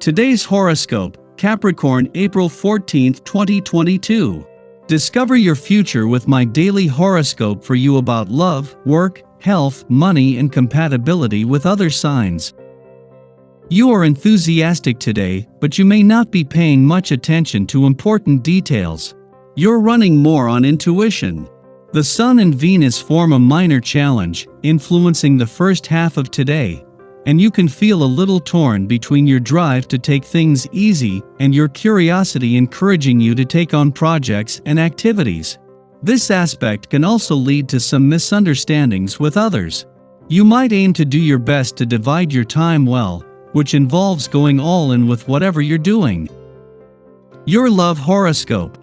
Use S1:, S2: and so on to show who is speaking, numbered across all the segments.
S1: Today's horoscope, Capricorn, April 14, 2022. Discover your future with my daily horoscope for you about love, work, health, money, and compatibility with other signs. You are enthusiastic today, but you may not be paying much attention to important details. You're running more on intuition. The Sun and Venus form a minor challenge, influencing the first half of today, and you can feel a little torn between your drive to take things easy and your curiosity encouraging you to take on projects and activities. This aspect can also lead to some misunderstandings with others. You might aim to do your best to divide your time well, which involves going all in with whatever you're doing. Your love horoscope.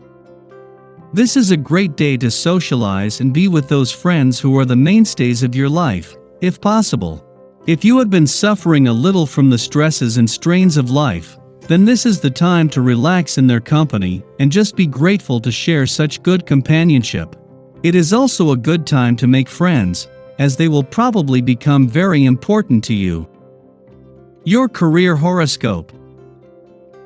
S1: This is a great day to socialize and be with those friends who are the mainstays of your life, if possible. If you have been suffering a little from the stresses and strains of life, then this is the time to relax in their company and just be grateful to share such good companionship. It is also a good time to make friends, as they will probably become very important to you. Your career horoscope.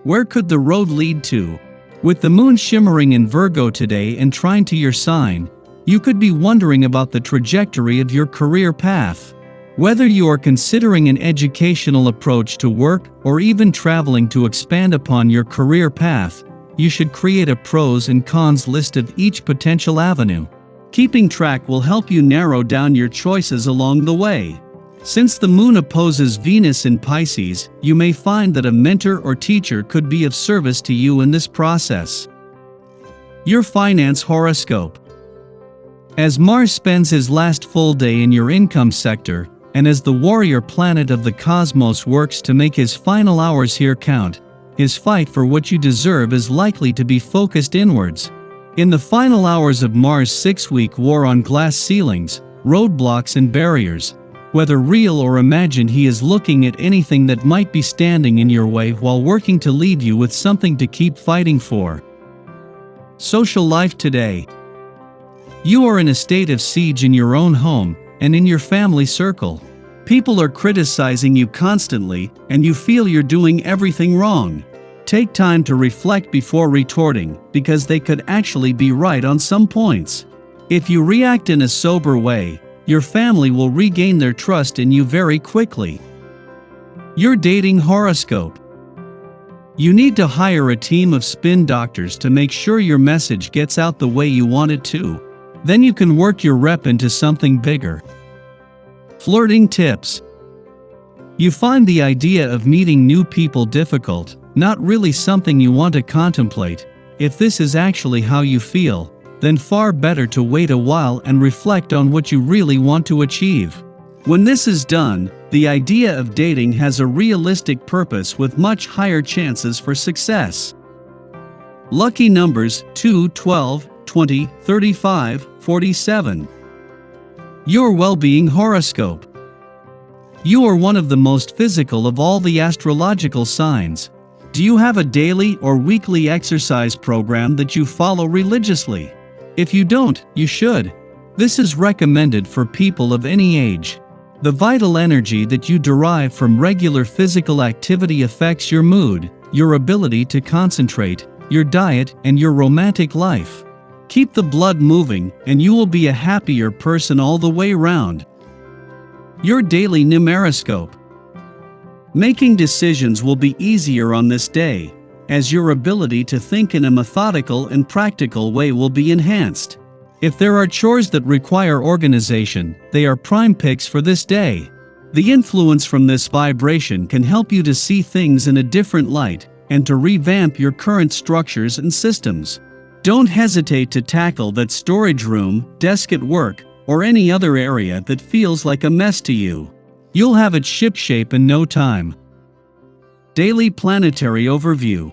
S1: Where could the road lead to? With the moon shimmering in Virgo today and trine to your sign, you could be wondering about the trajectory of your career path. Whether you are considering an educational approach to work or even traveling to expand upon your career path, you should create a pros and cons list of each potential avenue. Keeping track will help you narrow down your choices along the way. Since the moon opposes Venus in Pisces, you may find that a mentor or teacher could be of service to you in this process. Your finance horoscope. As Mars spends his last full day in your income sector, and as the warrior planet of the cosmos works to make his final hours here count, his fight for what you deserve is likely to be focused inwards. In the final hours of Mars' 6-week war on glass ceilings, roadblocks and barriers, whether real or imagined, he is looking at anything that might be standing in your way while working to leave you with something to keep fighting for. Social life today. You are in a state of siege in your own home and in your family circle. People are criticizing you constantly, and you feel you're doing everything wrong. Take time to reflect before retorting, because they could actually be right on some points. If you react in a sober way, your family will regain their trust in you very quickly. Your dating horoscope. You need to hire a team of spin doctors to make sure your message gets out the way you want it to. Then you can work your rep into something bigger. Flirting tips. You find the idea of meeting new people difficult, not really something you want to contemplate. If this is actually how you feel, then far better to wait a while and reflect on what you really want to achieve. When this is done, the idea of dating has a realistic purpose with much higher chances for success. Lucky numbers 2, 12, 20, 35, 47. Your well-being horoscope. You are one of the most physical of all the astrological signs. Do you have a daily or weekly exercise program that you follow religiously? If you don't, you should. This is recommended for people of any age. The vital energy that you derive from regular physical activity affects your mood, your ability to concentrate, your diet, and your romantic life. Keep the blood moving, and you will be a happier person all the way round. Your daily numeroscope. Making decisions will be easier on this day, as your ability to think in a methodical and practical way will be enhanced. If there are chores that require organization, they are prime picks for this day. The influence from this vibration can help you to see things in a different light and to revamp your current structures and systems. Don't hesitate to tackle that storage room, desk at work, or any other area that feels like a mess to you. You'll have it shipshape in no time. Daily planetary overview.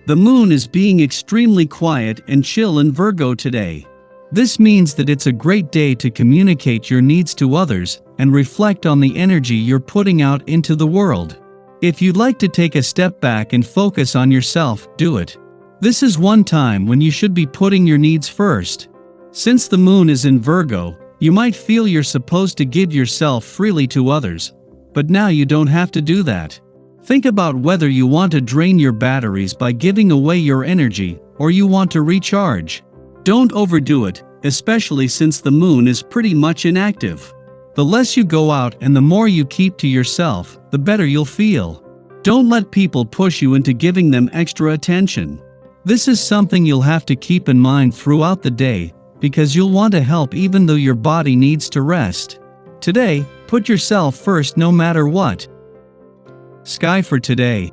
S1: The moon is being extremely quiet and chill in Virgo today. This means that it's a great day to communicate your needs to others and reflect on the energy you're putting out into the world. If you'd like to take a step back and focus on yourself, do it. This is one time when you should be putting your needs first. Since the moon is in Virgo, you might feel you're supposed to give yourself freely to others, but now you don't have to do that. Think about whether you want to drain your batteries by giving away your energy, or you want to recharge. Don't overdo it, especially since the moon is pretty much inactive. The less you go out and the more you keep to yourself, the better you'll feel. Don't let people push you into giving them extra attention. This is something you'll have to keep in mind throughout the day, because you'll want to help even though your body needs to rest. Today, put yourself first no matter what. Sky for today.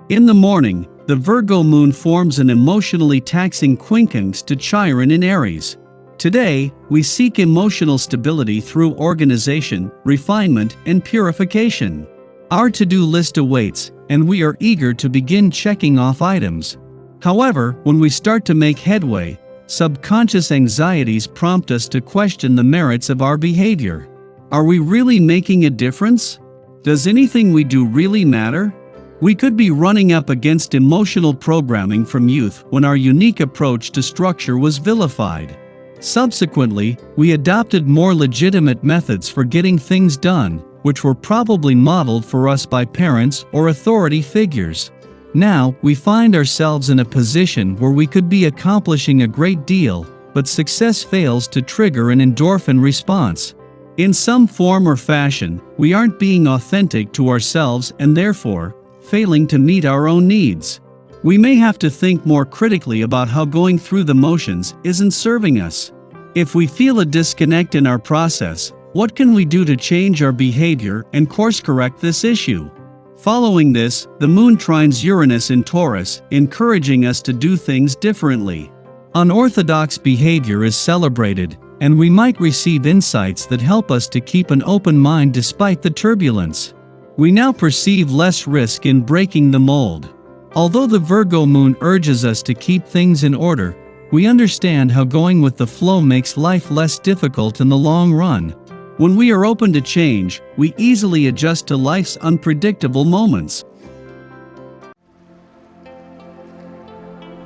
S1: In the morning, the Virgo moon forms an emotionally taxing quincunx to Chiron in Aries. Today, we seek emotional stability through organization, refinement, and purification. Our to-do list awaits, and we are eager to begin checking off items. However, when we start to make headway, subconscious anxieties prompt us to question the merits of our behavior. Are we really making a difference? Does anything we do really matter? We could be running up against emotional programming from youth when our unique approach to structure was vilified. Subsequently, we adopted more legitimate methods for getting things done, which were probably modeled for us by parents or authority figures. Now, we find ourselves in a position where we could be accomplishing a great deal, but success fails to trigger an endorphin response. In some form or fashion, we aren't being authentic to ourselves and therefore, failing to meet our own needs. We may have to think more critically about how going through the motions isn't serving us. If we feel a disconnect in our process, what can we do to change our behavior and course-correct this issue? Following this, the moon trines Uranus in Taurus, encouraging us to do things differently. Unorthodox behavior is celebrated, and we might receive insights that help us to keep an open mind despite the turbulence. We now perceive less risk in breaking the mold. Although the Virgo moon urges us to keep things in order, we understand how going with the flow makes life less difficult in the long run. When we are open to change, we easily adjust to life's unpredictable moments.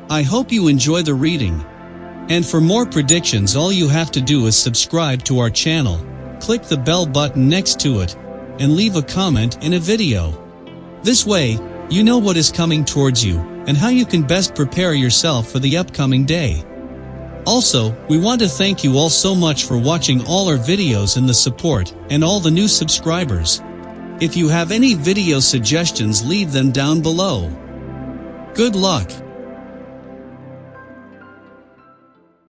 S1: I hope you enjoy the reading. And for more predictions, all you have to do is subscribe to our channel, click the bell button next to it, and leave a comment in a video. This way, you know what is coming towards you, and how you can best prepare yourself for the upcoming day. Also, we want to thank you all so much for watching all our videos and the support, and all the new subscribers. If you have any video suggestions, leave them down below. Good luck!